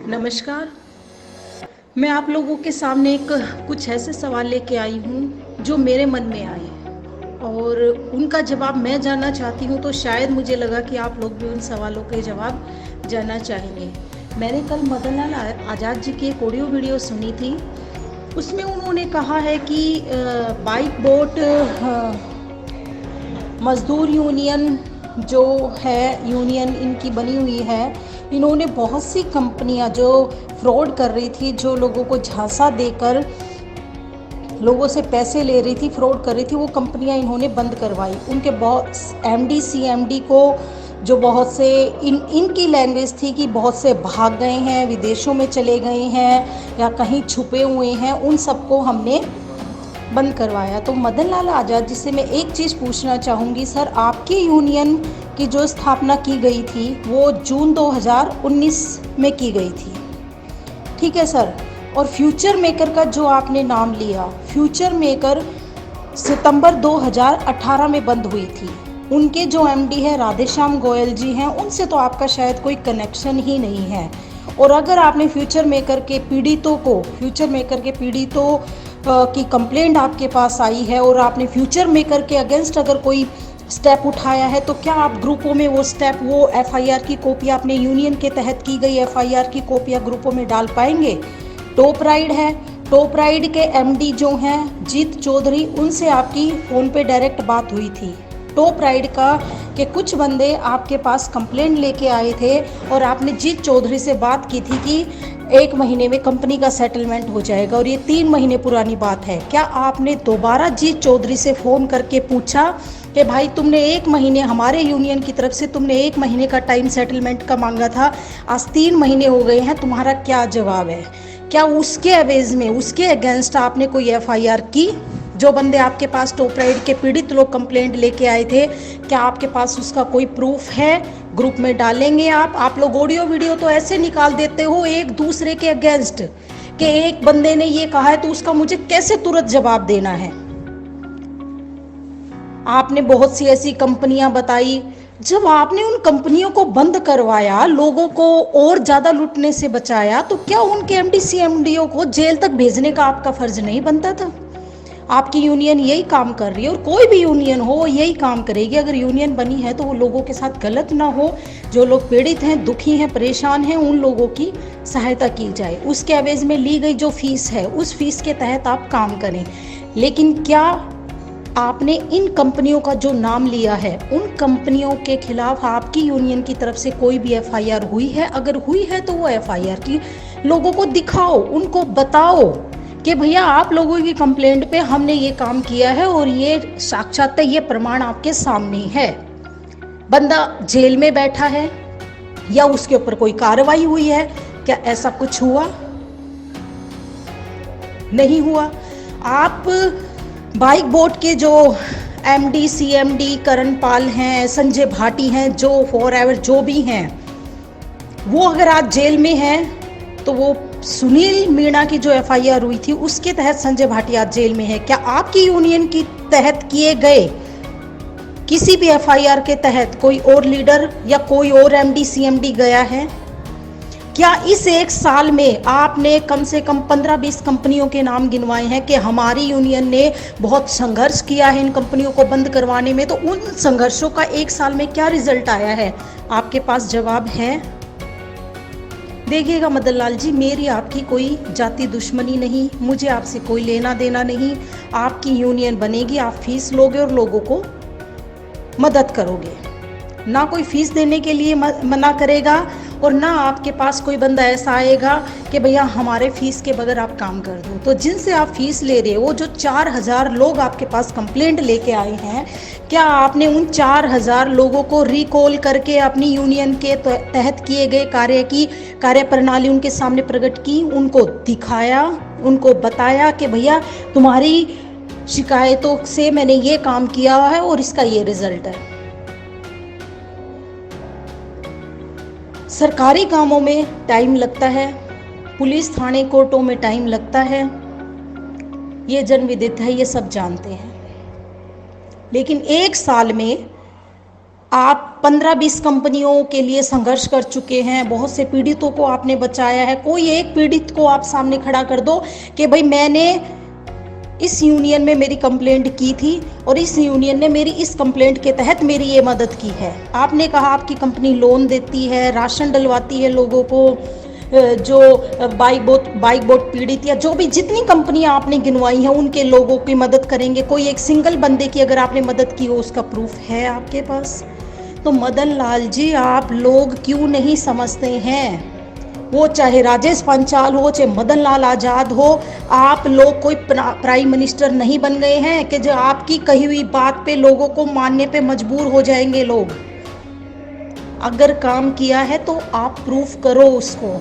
नमस्कार। मैं आप लोगों के सामने कुछ ऐसे सवाल लेके आई हूँ जो मेरे मन में आए और उनका जवाब मैं जानना चाहती हूँ। तो शायद मुझे लगा कि आप लोग भी उन सवालों के जवाब जानना चाहेंगे। मैंने कल मदन लाल आज़ाद जी की एक ऑडियो वीडियो सुनी थी। उसमें उन्होंने कहा है कि बाइक बोट मज़दूर यूनियन जो है, यूनियन इनकी बनी हुई है, इन्होंने बहुत सी कंपनियां जो फ्रॉड कर रही थी, जो लोगों को झांसा देकर लोगों से पैसे ले रही थी, फ्रॉड कर रही थी, वो कंपनियां इन्होंने बंद करवाई। उनके बहुत एमडी सीएमडी को जो बहुत से इनकी लैंग्वेज थी कि बहुत से भाग गए हैं, विदेशों में चले गए हैं या कहीं छुपे हुए हैं, उन सबको हमने बंद करवाया। तो मदन लाल आज़ाद जी से मैं एक चीज़ पूछना चाहूँगी, सर आपकी यूनियन की जो स्थापना की गई थी वो जून 2019 में की गई थी, ठीक है सर। और फ्यूचर मेकर का जो आपने नाम लिया, फ्यूचर मेकर सितंबर 2018 में बंद हुई थी। उनके जो एमडी है राधेश्याम गोयल जी हैं, उनसे तो आपका शायद कोई कनेक्शन ही नहीं है। और अगर आपने फ्यूचर मेकर के पीड़ितों की कंप्लेंट आपके पास आई है और आपने फ्यूचर मेकर के अगेंस्ट अगर कोई स्टेप उठाया है, तो क्या आप ग्रुपों में वो एफआईआर की कॉपियाँ, अपने यूनियन के तहत की गई एफआईआर की कॉपियाँ ग्रुपों में डाल पाएंगे? टॉप राइड है, टॉप राइड के एमडी जो हैं जीत चौधरी, उनसे आपकी फ़ोन पे डायरेक्ट बात हुई थी। टॉप राइड का के कुछ बंदे आपके पास कंप्लेंट लेके आए थे और आपने जीत चौधरी से बात की थी कि 1 महीने में कंपनी का सेटलमेंट हो जाएगा, और ये 3 महीने पुरानी बात है। क्या आपने दोबारा जीत चौधरी से फ़ोन करके पूछा कि भाई तुमने 1 महीने, हमारे यूनियन की तरफ से तुमने 1 महीने का टाइम सेटलमेंट का मांगा था, आज 3 महीने हो गए हैं, तुम्हारा क्या जवाब है? क्या उसके एवेज में, उसके अगेंस्ट आपने कोई एफआईआर की? जो बंदे आपके पास टॉप राइड के पीड़ित लोग कंप्लेंट लेके आए थे, क्या आपके पास उसका कोई प्रूफ है? ग्रुप में डालेंगे आप लोग ऑडियो वीडियो तो ऐसे निकाल देते हो एक दूसरे के अगेंस्ट कि एक बंदे ने ये कहा है तो उसका मुझे कैसे तुरंत जवाब देना है। आपने बहुत सी ऐसी कंपनियां बताई, जब आपने उन कंपनियों को बंद करवाया, लोगों को और ज़्यादा लूटने से बचाया, तो क्या उनके एमडी सीएमडीओ को जेल तक भेजने का आपका फर्ज नहीं बनता था? आपकी यूनियन यही काम कर रही है और कोई भी यूनियन हो यही काम करेगी। अगर यूनियन बनी है तो वो लोगों के साथ गलत ना हो, जो लोग पीड़ित हैं, दुखी हैं, परेशान हैं, उन लोगों की सहायता की जाए। उसके एवज में ली गई जो फीस है, उस फीस के तहत आप काम करें। लेकिन क्या आपने इन कंपनियों का जो नाम लिया है, उन कंपनियों के खिलाफ आपकी यूनियन की तरफ से कोई भी एफआईआर हुई है? अगर हुई है तो वो एफआईआर की लोगों को दिखाओ, उनको बताओ कि भैया आप लोगों की कंप्लेंट पे हमने ये काम किया है और ये साक्षात ये प्रमाण आपके सामने है। बंदा जेल में बैठा है या उसके ऊपर कोई कार्रवाई हुई है? क्या ऐसा कुछ हुआ? नहीं हुआ। आप बाइक बोट के जो एमडी सीएमडी करण पाल हैं, संजय भाटी हैं, जो फॉरएवर जो भी हैं, वो अगर आज जेल में हैं, तो वो सुनील मीणा की जो एफआईआर हुई थी उसके तहत संजय भाटी आज जेल में है। क्या आपकी यूनियन की तहत किए गए किसी भी एफआईआर के तहत कोई और लीडर या कोई और एमडी सीएमडी गया है? क्या इस 1 साल में आपने कम से कम 15-20 कंपनियों के नाम गिनवाए हैं कि हमारी यूनियन ने बहुत संघर्ष किया है इन कंपनियों को बंद करवाने में? तो उन संघर्षों का 1 साल में क्या रिजल्ट आया है? आपके पास जवाब है? देखिएगा मदन लाल जी, मेरी आपकी कोई जाति दुश्मनी नहीं, मुझे आपसे कोई लेना देना नहीं। आपकी यूनियन बनेगी, आप फीस लोगे और लोगों को मदद करोगे। ना कोई फीस देने के लिए मना करेगा और ना आपके पास कोई बंदा ऐसा आएगा कि भैया हमारे फीस के बगैर आप काम कर दो। तो जिनसे आप फीस ले रहे हो, जो 4000 लोग आपके पास कंप्लेंट लेके आए हैं, क्या आपने उन 4000 लोगों को रिकॉल करके अपनी यूनियन के तहत किए गए कार्य की कार्यप्रणाली उनके सामने प्रकट की, उनको दिखाया, उनको बताया कि भैया तुम्हारी शिकायतों से मैंने ये काम किया है और इसका ये रिजल्ट है? सरकारी कामों में टाइम लगता है, पुलिस थाने कोर्टों में टाइम लगता है, ये जन विदित है, ये सब जानते हैं। लेकिन एक साल में आप 15-20 कंपनियों के लिए संघर्ष कर चुके हैं, बहुत से पीड़ितों को आपने बचाया है। कोई एक पीड़ित को आप सामने खड़ा कर दो कि भाई मैंने इस यूनियन में मेरी कंप्लेंट की थी और इस यूनियन ने मेरी इस कंप्लेंट के तहत मेरी ये मदद की है। आपने कहा आपकी कंपनी लोन देती है, राशन डलवाती है लोगों को, जो बाइक बोट पीड़ित या जो भी जितनी कंपनियां आपने गिनवाई हैं उनके लोगों की मदद करेंगे। कोई एक सिंगल बंदे की अगर आपने मदद की हो उसका प्रूफ है आपके पास? तो मदन लाल जी, आप लोग क्यों नहीं समझते हैं? वो चाहे राजेश पंचाल हो, चाहे मदन लाल आज़ाद हो, आप लोग कोई प्राइम मिनिस्टर नहीं बन गए हैं कि जो आपकी कही हुई बात पे लोगों को मानने पे मजबूर हो जाएंगे लोग। अगर काम किया है तो आप प्रूफ करो उसको,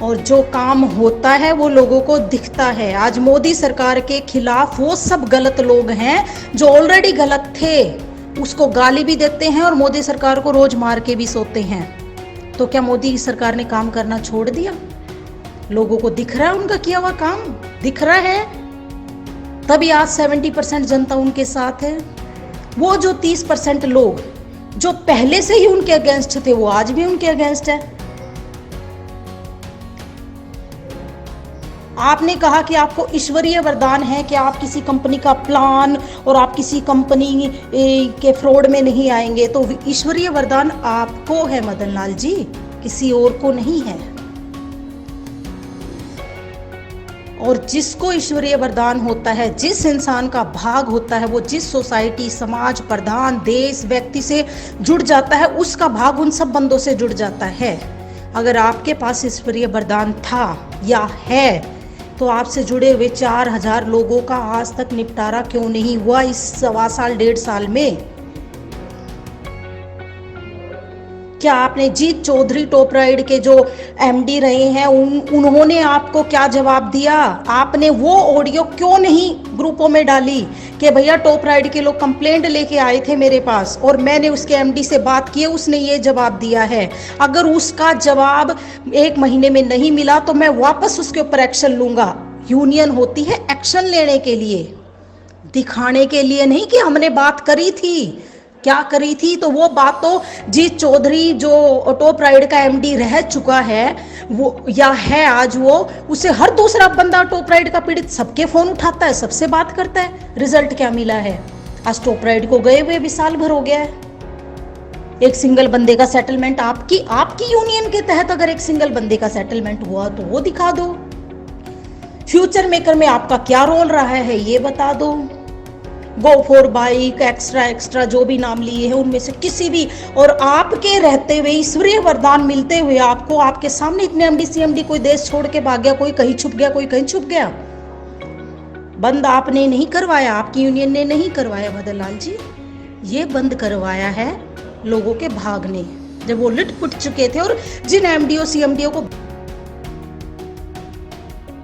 और जो काम होता है वो लोगों को दिखता है। आज मोदी सरकार के खिलाफ वो सब गलत लोग हैं जो ऑलरेडी गलत थे, उसको गाली भी देते हैं और मोदी सरकार को रोज मार के भी सोते हैं। तो क्या मोदी सरकार ने काम करना छोड़ दिया? लोगों को दिख रहा है उनका किया हुआ काम, दिख रहा है, तभी आज 70% जनता उनके साथ है। वो जो 30% लोग जो पहले से ही उनके अगेंस्ट थे वो आज भी उनके अगेंस्ट है। आपने कहा कि आपको ईश्वरीय वरदान है कि आप किसी कंपनी का प्लान और आप किसी कंपनी के फ्रॉड में नहीं आएंगे। तो ईश्वरीय वरदान आपको है मदन लाल जी, किसी और को नहीं है। और जिसको ईश्वरीय वरदान होता है, जिस इंसान का भाग होता है, वो जिस सोसाइटी, समाज, प्रधान, देश, व्यक्ति से जुड़ जाता है, उसका भाग उन सब बंदों से जुड़ जाता है। अगर आपके पास ईश्वरीय वरदान था या है तो आपसे जुड़े हुए 4000 लोगों का आज तक निपटारा क्यों नहीं हुआ इस 1.25 1.5 साल में? क्या आपने जीत चौधरी टॉप राइड के जो एमडी रहे हैं उन्होंने आपको क्या जवाब दिया? आपने वो ऑडियो क्यों नहीं ग्रुपों में डाली कि भैया टॉप राइड के लोग कंप्लेंट लेके आए थे मेरे पास और मैंने उसके एमडी से बात की, उसने ये जवाब दिया है। अगर उसका जवाब 1 महीने में नहीं मिला तो मैं वापस उसके ऊपर एक्शन लूंगा। यूनियन होती है एक्शन लेने के लिए, दिखाने के लिए नहीं कि हमने बात करी थी। क्या करी थी? तो वो बात तो जीत चौधरी जो टॉप राइड का एमडी रह चुका है वो या है आज, वो उसे हर दूसरा बंदा टॉप राइड का पीड़ित सबके फोन उठाता है, सबसे बात करता है। रिजल्ट क्या मिला है? आज टॉप राइड को गए हुए भी साल भर हो गया है। एक सिंगल बंदे का सेटलमेंट आपकी यूनियन के तहत अगर एक सिंगल बंदे का सेटलमेंट हुआ तो वो दिखा दो। फ्यूचर मेकर में आपका क्या रोल रहा है ये बता दो। गो फॉर बाइक, एक्स्ट्रा जो भी नाम लिए हैं उनमें से किसी भी, और आपके रहते हुए ईश्वरीय वरदान मिलते हुए आपको, आपके सामने इतने एमडी सीएमडी, कोई देश छोड़ के भाग गया, कोई कहीं छुप गया, कोई कहीं छुप गया। बंद आपने नहीं करवाया, आपकी यूनियन ने नहीं करवाया मदन लाल जी, ये बंद करवाया है लोगों के भागने, जब वो लिट पुट चुके थे और जिन एमडीओ सीएमडीओ को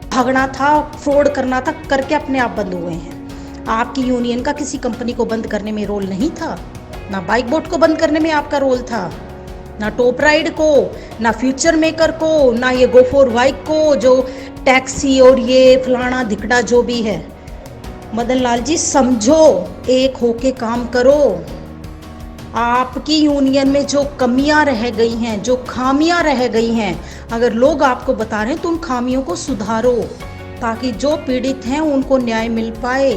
भागना था, फ्रॉड करना था, करके अपने आप बंद हुए हैं। आपकी यूनियन का किसी कंपनी को बंद करने में रोल नहीं था, ना बाइक बोट को बंद करने में आपका रोल था, ना टॉप राइड को, ना फ्यूचर मेकर को, ना ये गो फॉर बाइक को जो टैक्सी और ये फलाना धिकड़ा जो भी है। मदन लाल जी समझो, एक होके काम करो। आपकी यूनियन में जो कमियां रह गई हैं, जो खामियां रह गई हैं, अगर लोग आपको बता रहे हैं तो उन खामियों को सुधारो ताकि जो पीड़ित हैं उनको न्याय मिल पाए।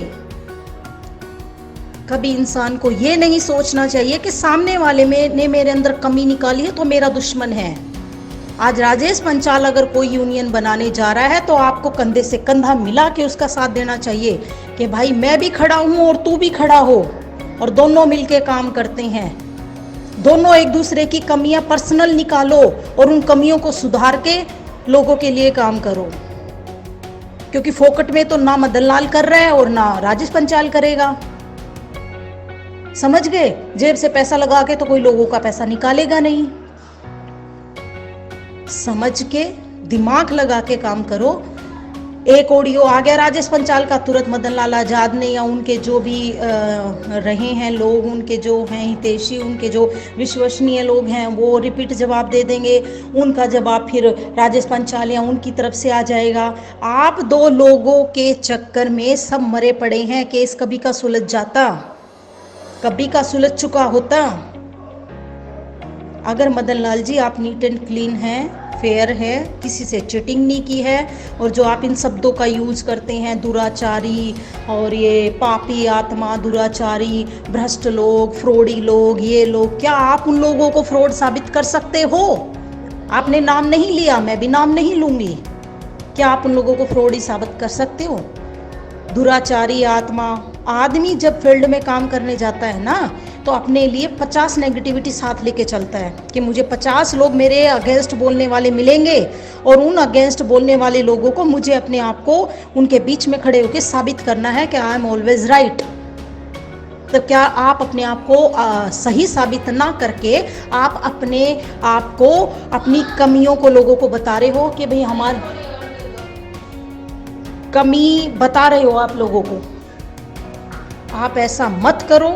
कभी इंसान को ये नहीं सोचना चाहिए कि सामने वाले ने मेरे अंदर कमी निकाली है तो मेरा दुश्मन है। आज राजेश पंचाल अगर कोई यूनियन बनाने जा रहा है तो आपको कंधे से कंधा मिला के उसका साथ देना चाहिए कि भाई मैं भी खड़ा हूं और तू भी खड़ा हो, और दोनों मिलके काम करते हैं। दोनों एक दूसरे की कमियां पर्सनल निकालो और उन कमियों को सुधार के लोगों के लिए काम करो, क्योंकि फोकट में तो ना मदन लाल कर रहा है और ना राजेश पंचाल करेगा। समझ गए? जेब से पैसा लगा के तो कोई लोगों का पैसा निकालेगा नहीं। समझ के दिमाग लगा के काम करो। एक ऑडियो आ गया राजेश पंचाल का, तुरंत मदन लाल आजाद ने या उनके जो भी रहे हैं लोग, उनके जो हैं हितैषी, उनके जो विश्वसनीय लोग हैं वो रिपीट जवाब दे देंगे। उनका जवाब फिर राजेश पंचाल या उनकी तरफ से आ जाएगा। आप 2 लोगों के चक्कर में सब मरे पड़े हैं, केस कभी का सुलझ जाता। कभी का सुलझ चुका होता। अगर मदन लाल जी आप नीट एंड क्लीन हैं, फेयर है, किसी से चीटिंग नहीं की है, और जो आप इन शब्दों का यूज करते हैं दुराचारी और ये पापी आत्मा, दुराचारी, भ्रष्ट लोग, फ्रॉडी लोग, ये लोग, क्या आप उन लोगों को फ्रॉड साबित कर सकते हो? आपने नाम नहीं लिया, मैं भी नाम नहीं लूंगी। क्या आप उन लोगों को फ्रॉडी साबित कर सकते हो? दुराचारी आत्मा। आदमी जब फील्ड में काम करने जाता है ना, तो अपने लिए 50 नेगेटिविटी साथ लेके चलता है कि मुझे 50 लोग मेरे अगेंस्ट बोलने वाले मिलेंगे, और उन अगेंस्ट बोलने वाले लोगों को मुझे अपने आप को उनके बीच में खड़े होकर साबित करना है कि आई एम ऑलवेज राइट। तो क्या आप अपने आप को सही साबित ना करके आप अपने आप को, अपनी कमियों को लोगों को बता रहे हो कि भाई हमारी कमी बता रहे हो आप लोगों को? आप ऐसा मत करो।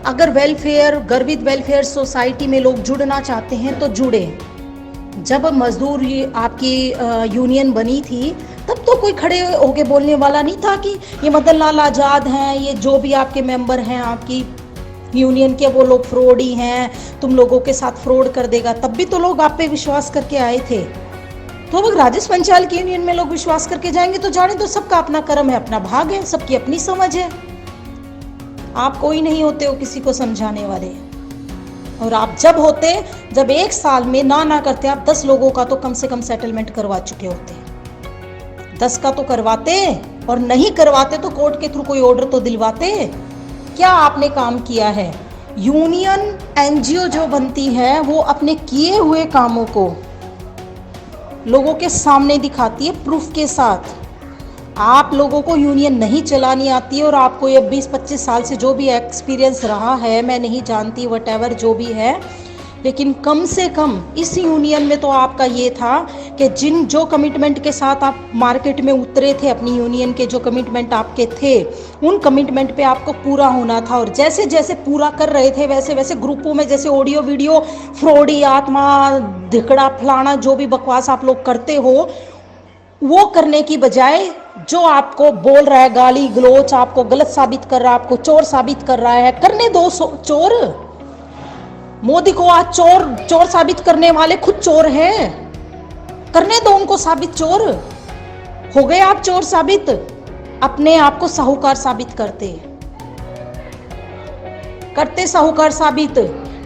अगर वेलफेयर, गर्वित वेलफेयर सोसाइटी में लोग जुड़ना चाहते हैं तो जुड़े। जब मजदूर आपकी यूनियन बनी थी, तब तो कोई खड़े होके बोलने वाला नहीं था कि ये मदन लाल आज़ाद हैं, ये जो भी आपके मेंबर हैं आपकी यूनियन के, वो लोग फ्रॉडी हैं, तुम लोगों के साथ फ्रॉड कर देगा। तब भी तो लोग आप पे विश्वास करके आए थे। तो अब राजेश पंचाल की यूनियन में लोग विश्वास करके जाएंगे तो जाने दो, सबका अपना कर्म है, अपना भाग है, सबकी अपनी समझ है। आप कोई नहीं होते हो किसी को समझाने वाले। और आप जब एक साल में ना करते आप 10 लोगों का तो कम से कम सेटलमेंट करवा चुके होते। 10 का तो करवाते, और नहीं करवाते तो कोर्ट के थ्रू कोई ऑर्डर तो दिलवाते। क्या आपने काम किया है? यूनियन एनजीओ जो बनती है वो अपने किए हुए कामों को लोगों के सामने दिखाती है प्रूफ के साथ। आप लोगों को यूनियन नहीं चलानी आती है, और आपको ये 20-25 साल से जो भी एक्सपीरियंस रहा है, मैं नहीं जानती, वटेवर जो भी है, लेकिन कम से कम इस यूनियन में तो आपका ये था कि जो कमिटमेंट के साथ आप मार्केट में उतरे थे, अपनी यूनियन के जो कमिटमेंट आपके थे, उन कमिटमेंट पे आपको पूरा होना था। और जैसे जैसे पूरा कर रहे थे वैसे वैसे ग्रुपों में जैसे ऑडियो वीडियो फ्रॉडी आत्मा, धिकड़ा फलाना, जो भी बकवास आप लोग करते हो, वो करने की बजाय जो आपको बोल रहा है गाली गलोच, आपको गलत साबित कर रहा है, आपको चोर साबित कर रहा है, करने दो चोर। मोदी को आज चोर साबित करने वाले खुद चोर हैं, करने दो उनको साबित। चोर हो गए आप, चोर साबित, अपने आप को साहूकार साबित करते साहूकार साबित।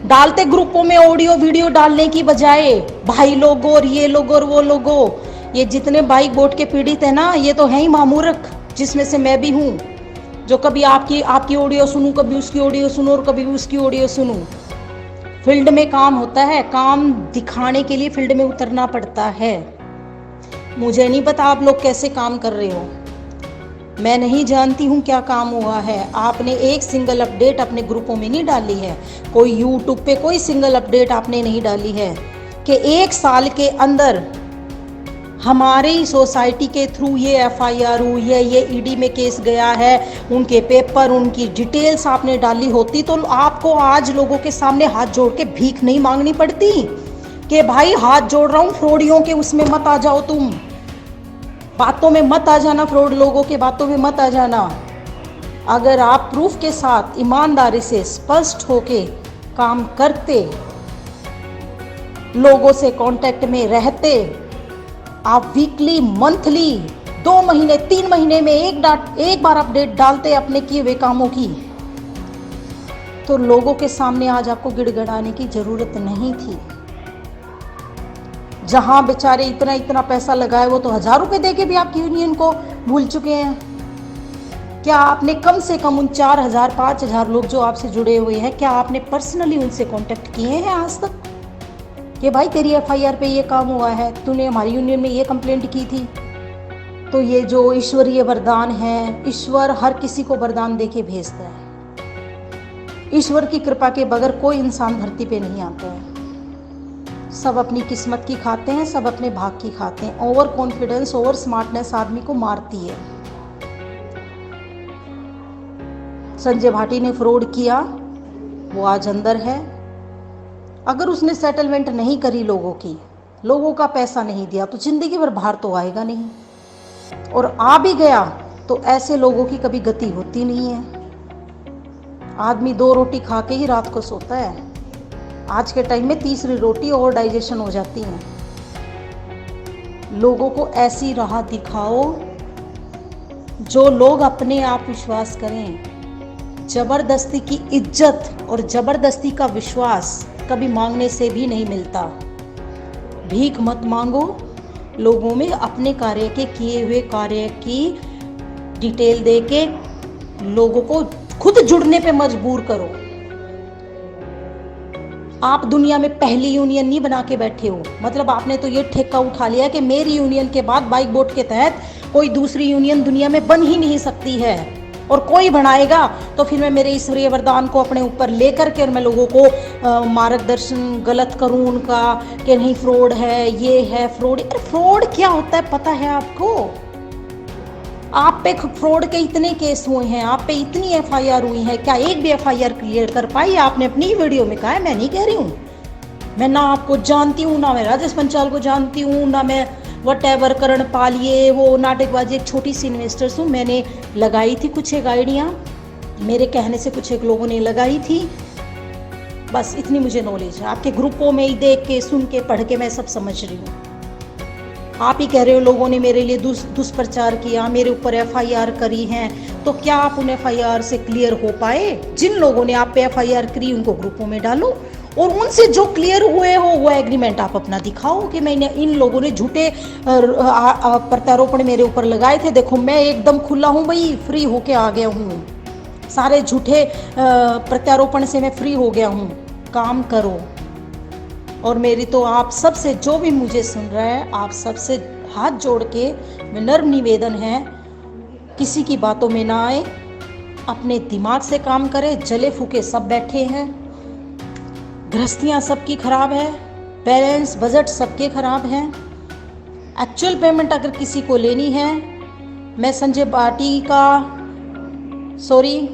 डालते ग्रुपों में ऑडियो वीडियो डालने की बजाय भाई लोगों और ये लोगों और वो लोगों, ये जितने बाइक बोट के पीड़ित है ना, ये तो है ही मामूर्ख, जिसमें से मैं भी हूँ, जो कभी आपकी ऑडियो सुनूं, कभी उसकी ऑडियो सुनूं, और कभी उसकी ऑडियो सुनूं। फील्ड में काम होता है, काम दिखाने के लिए फील्ड में उतरना पड़ता है। मुझे नहीं पता आप लोग कैसे काम कर रहे हो, मैं नहीं जानती हूँ क्या काम हुआ है। आपने एक सिंगल अपडेट अपने ग्रुपों में नहीं डाली है, कोई यूट्यूब पे कोई सिंगल अपडेट आपने नहीं डाली है कि 1 साल के अंदर हमारी सोसाइटी के थ्रू ये एफआईआर हुई है, ये ईडी में केस गया है, उनके पेपर, उनकी डिटेल्स आपने डाली होती तो आपको आज लोगों के सामने हाथ जोड़ के भीख नहीं मांगनी पड़ती कि भाई हाथ जोड़ रहा हूँ, फ्रॉडियों के उसमें मत आ जाओ, तुम बातों में मत आ जाना, फ्रॉड लोगों के बातों में मत आ जाना। अगर आप प्रूफ के साथ ईमानदारी से स्पष्ट होके काम करते, लोगों से कांटेक्ट में रहते, आप वीकली, मंथली, 2 महीने, 3 महीने में एक बार अपडेट डालते अपने किए हुए कामों की, तो लोगों के सामने आज आपको गिड़गिड़ाने की जरूरत नहीं थी। जहां बेचारे इतना पैसा लगाए, वो तो 1000 रुपए देके भी आपकी यूनियन को भूल चुके हैं। क्या आपने कम से कम उन 4000 5000 लोग जो आपसे जुड़े हुए हैं, क्या आपने पर्सनली उनसे कांटेक्ट किए हैं आज तक कि भाई तेरी एफआईआर पे ये काम हुआ है, तूने हमारी यूनियन में ये कंप्लेंट की थी? तो ये जो ईश्वरीय वरदान है, ईश्वर हर किसी को वरदान देके भेजता है। ईश्वर की कृपा के बगैर कोई इंसान धरती पे नहीं आता है। सब अपनी किस्मत की खाते हैं, सब अपने भाग की खाते हैं। ओवर कॉन्फिडेंस, ओवर स्मार्टनेस आदमी को मारती है। संजय भाटी ने फ्रॉड किया, वो आज अंदर है। अगर उसने सेटलमेंट नहीं करी लोगों की, लोगों का पैसा नहीं दिया, तो जिंदगी भर बाहर तो आएगा नहीं, और आ भी गया तो ऐसे लोगों की कभी गति होती नहीं है। आदमी 2 रोटी खा के ही रात को सोता है। आज के टाइम में तीसरी रोटी और डाइजेशन हो जाती है। लोगों को ऐसी राह दिखाओ जो लोग अपने आप विश्वास करें। जबरदस्ती की इज्जत और जबरदस्ती का विश्वास कभी मांगने से भी नहीं मिलता। भीख मत मांगो, लोगों में अपने कार्य के किए हुए कार्य की डिटेल दे के लोगों को खुद जुड़ने पे मजबूर करो। आप दुनिया में पहली यूनियन नहीं बना के बैठे हो, मतलब आपने तो ये ठेका उठा लिया कि मेरी यूनियन के बाद बाइक बोर्ड के तहत कोई दूसरी यूनियन दुनिया में बन ही नहीं सकती है, और कोई बनाएगा तो फिर मैं मेरे ईश्वरीय वरदान को अपने ऊपर लेकर के और मैं लोगों को मार्गदर्शन गलत करूं उनका कि नहीं फ्रॉड है, ये है फ्रॉड। अरे फ्रॉड क्या होता है पता है आपको? आप पे फ्रॉड के इतने केस हुए हैं, आप पे इतनी एफआईआर हुई है, क्या एक भी एफआईआर क्लियर कर पाई? आपने अपनी वीडियो में कहा है, मैं नहीं कह रही हूँ। मैं ना आपको जानती हूँ, ना मैं राजेश पंचाल को जानती हूँ, ना मैं वटेवर करण पालिए वो नाटकबाजी, एक छोटी सी इन्वेस्टर्स हूँ। मैंने लगाई थी कुछ एक आइडिया, मेरे कहने से कुछ एक लोगों ने लगाई थी, बस इतनी मुझे नॉलेज है। आपके ग्रुपों में ही देख के सुन के पढ़ के मैं सब समझ रही हूँ। आप ही कह रहे हो लोगों ने मेरे लिए दुष्प्रचार किया, मेरे ऊपर एफआईआर करी हैं, तो क्या आप उन एफआईआर से क्लियर हो पाए? जिन लोगों ने आप पे एफआईआर करी उनको ग्रुपों में डालो और उनसे जो क्लियर हुए हो वो एग्रीमेंट आप अपना दिखाओ कि मैंने इन लोगों ने झूठे प्रत्यारोपण मेरे ऊपर लगाए थे, देखो मैं एकदम खुला हूँ भाई, फ्री होके आ गया हूँ, सारे झूठे प्रत्यारोपण से मैं फ्री हो गया हूँ। काम करो। और मेरी तो आप सबसे, जो भी मुझे सुन रहा है, आप सबसे हाथ जोड़ के विनम्र निवेदन है, किसी की बातों में ना आए, अपने दिमाग से काम करें। जले फूके सब बैठे हैं, गृहस्थियाँ सबकी खराब है, बैलेंस बजट सबके खराब हैं। एक्चुअल पेमेंट अगर किसी को लेनी है, मैं संजय बाटी का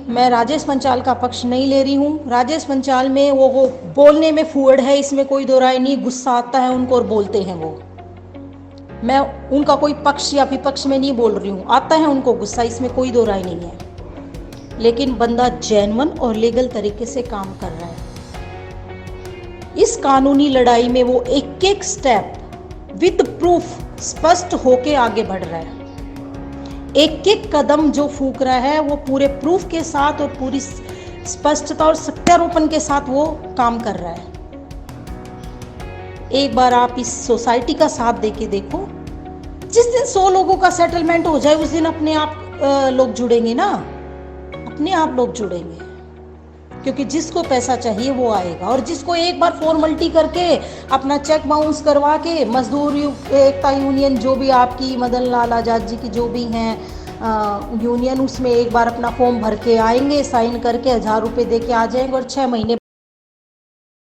मैं राजेश पंचाल का पक्ष नहीं ले रही हूँ। राजेश पंचाल में वो बोलने में फूहड़ है, इसमें कोई दो राय नहीं, गुस्सा आता है उनको और बोलते हैं वो। मैं उनका कोई पक्ष या विपक्ष में नहीं बोल रही हूँ, आता है उनको गुस्सा, इसमें कोई दो राय नहीं है। लेकिन बंदा जेन्युइन और लीगल तरीके से काम कर रहा है। इस कानूनी लड़ाई में वो एक एक स्टेप विद प्रूफ स्पष्ट होके आगे बढ़ रहा है। एक एक कदम जो फूंक रहा है वो पूरे प्रूफ के साथ और पूरी स्पष्टता और सत्यारोपण के साथ वो काम कर रहा है। एक बार आप इस सोसाइटी का साथ देके देखो, जिस दिन 100 लोगों का सेटलमेंट हो जाए उस दिन अपने आप लोग जुड़ेंगे ना, अपने आप लोग जुड़ेंगे, क्योंकि जिसको पैसा चाहिए वो आएगा। और जिसको एक बार फॉर्मेलिटी करके अपना चेक बाउंस करवा के मजदूर एकता यूनियन, जो भी आपकी मदन लाल आजाद जी की जो भी हैं यूनियन, उसमें एक बार अपना फॉर्म भर के आएंगे, साइन करके 1000 रुपये दे के आ जाएंगे और 6 महीने